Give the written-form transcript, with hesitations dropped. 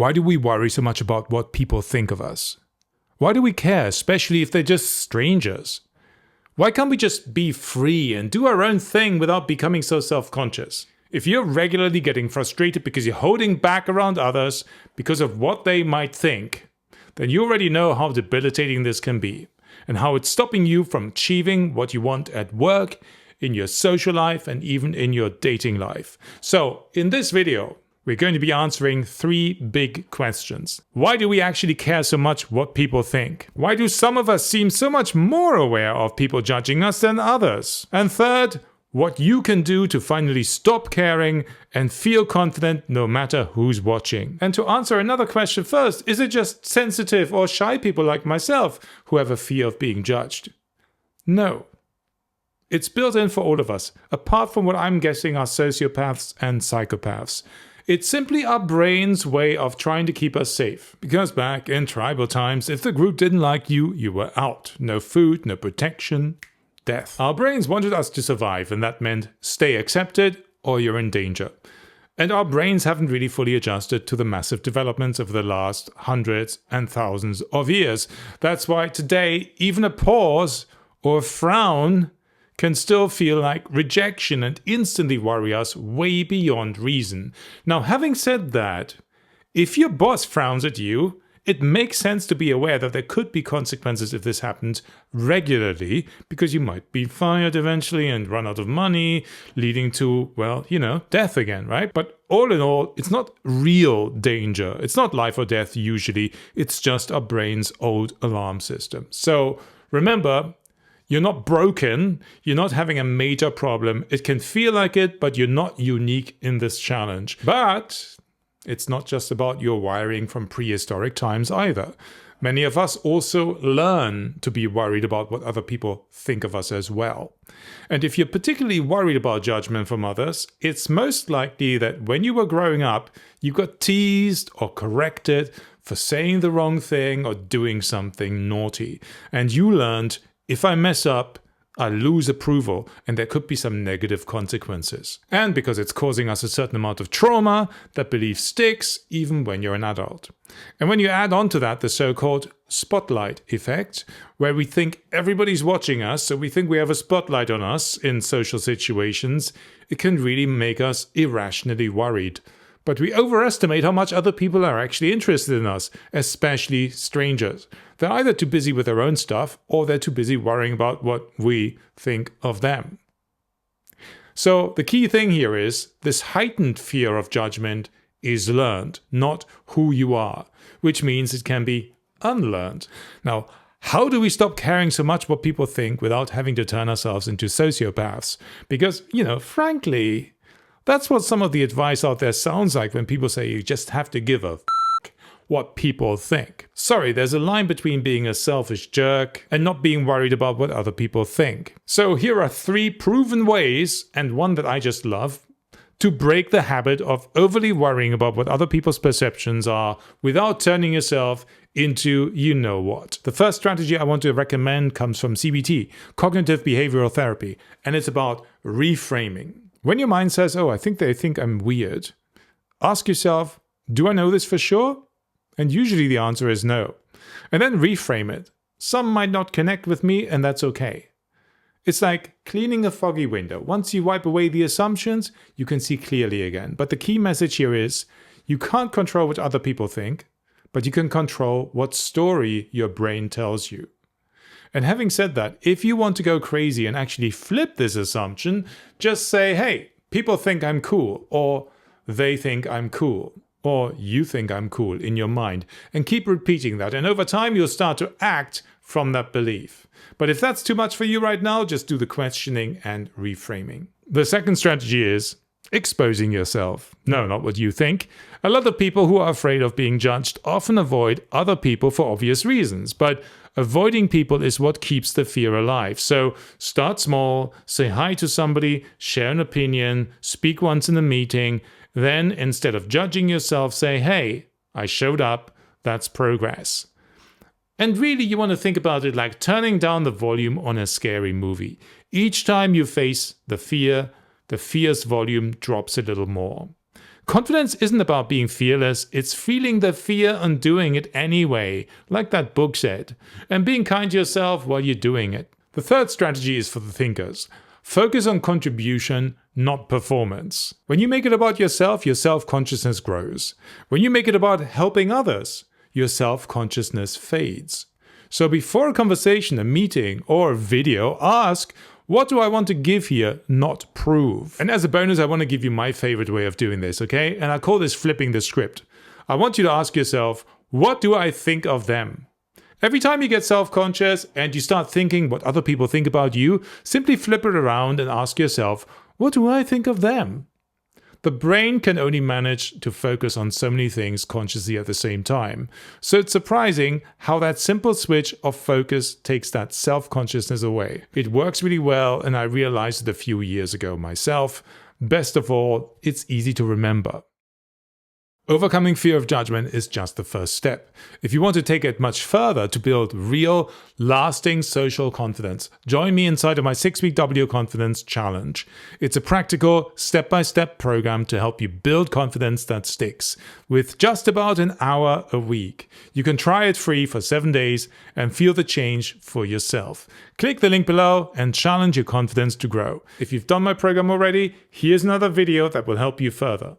Why do we worry so much about what people think of us? Why do we care, especially if they're just strangers? Why can't we just be free and do our own thing without becoming so self-conscious? If you're regularly getting frustrated because you're holding back around others because of what they might think, then you already know how debilitating this can be and how it's stopping you from achieving what you want at work, in your social life, and even in your dating life. So, in this video, we're going to be answering 3 big questions. Why do we actually care so much what people think? Why do some of us seem so much more aware of people judging us than others? And third, what you can do to finally stop caring and feel confident no matter who's watching. And to answer another question first, is it just sensitive or shy people like myself who have a fear of being judged? No. It's built in for all of us, apart from what I'm guessing are sociopaths and psychopaths. It's simply our brain's way of trying to keep us safe. Because back in tribal times, if the group didn't like you, you were out. No food, no protection, death. Our brains wanted us to survive, and that meant stay accepted or you're in danger. And our brains haven't really fully adjusted to the massive developments of the last hundreds and thousands of years. That's why today, even a pause or a frown can still feel like rejection and instantly worry us way beyond reason. Now, having said that, if your boss frowns at you, it makes sense to be aware that there could be consequences if this happens regularly, because you might be fired eventually and run out of money, leading to, well, death again, right? But all in all, it's not real danger. It's not life or death usually. It's just our brain's old alarm system. So remember, you're not broken, you're not having a major problem. It can feel like it, but you're not unique in this challenge. But it's not just about your wiring from prehistoric times either. Many of us also learn to be worried about what other people think of us as well. And if you're particularly worried about judgment from others, it's most likely that when you were growing up, you got teased or corrected for saying the wrong thing or doing something naughty. And you learned, if I mess up, I lose approval and there could be some negative consequences. And because it's causing us a certain amount of trauma, that belief sticks even when you're an adult. And when you add on to that the so-called spotlight effect, where we think everybody's watching us, so we think we have a spotlight on us in social situations, it can really make us irrationally worried. But we overestimate how much other people are actually interested in us, especially strangers. They're either too busy with their own stuff, or they're too busy worrying about what we think of them. So the key thing here is, this heightened fear of judgment is learned, not who you are, which means it can be unlearned. Now, how do we stop caring so much what people think without having to turn ourselves into sociopaths? Because, frankly, that's what some of the advice out there sounds like when people say you just have to give a f*** what people think. Sorry, there's a line between being a selfish jerk and not being worried about what other people think. So here are 3 proven ways, and one that I just love, to break the habit of overly worrying about what other people's perceptions are without turning yourself into you-know-what. The first strategy I want to recommend comes from CBT, Cognitive Behavioral Therapy, and it's about reframing. When your mind says, oh, I think they think I'm weird, ask yourself, do I know this for sure? And usually the answer is no. And then reframe it. Some might not connect with me, and that's okay. It's like cleaning a foggy window. Once you wipe away the assumptions, you can see clearly again. But the key message here is, you can't control what other people think, but you can control what story your brain tells you. And having said that, if you want to go crazy and actually flip this assumption, just say, hey, people think I'm cool, or they think I'm cool, or you think I'm cool in your mind, and keep repeating that. And over time, you'll start to act from that belief. But if that's too much for you right now, just do the questioning and reframing. The second strategy is exposing yourself. No, not what you think. A lot of people who are afraid of being judged often avoid other people for obvious reasons, but avoiding people is what keeps the fear alive. So start small, say hi to somebody, share an opinion, speak once in a meeting. Then instead of judging yourself, say, hey, I showed up, that's progress. And really you want to think about it like turning down the volume on a scary movie. Each time you face the fear's volume drops a little more. Confidence isn't about being fearless, it's feeling the fear and doing it anyway, like that book said, and being kind to yourself while you're doing it. The third strategy is for the thinkers. Focus on contribution, not performance. When you make it about yourself, your self-consciousness grows. When you make it about helping others, your self-consciousness fades. So before a conversation, a meeting, or a video, ask, what do I want to give here, not prove? And as a bonus, I want to give you my favorite way of doing this, okay? And I call this flipping the script. I want you to ask yourself, what do I think of them? Every time you get self-conscious and you start thinking what other people think about you, simply flip it around and ask yourself, what do I think of them? The brain can only manage to focus on so many things consciously at the same time. So it's surprising how that simple switch of focus takes that self-consciousness away. It works really well, and I realized it a few years ago myself. Best of all, it's easy to remember. Overcoming fear of judgment is just the first step. If you want to take it much further to build real, lasting social confidence, join me inside of my 6-week W Confidence Challenge. It's a practical, step-by-step program to help you build confidence that sticks, with just about an hour a week. You can try it free for 7 days and feel the change for yourself. Click the link below and challenge your confidence to grow. If you've done my program already, here's another video that will help you further.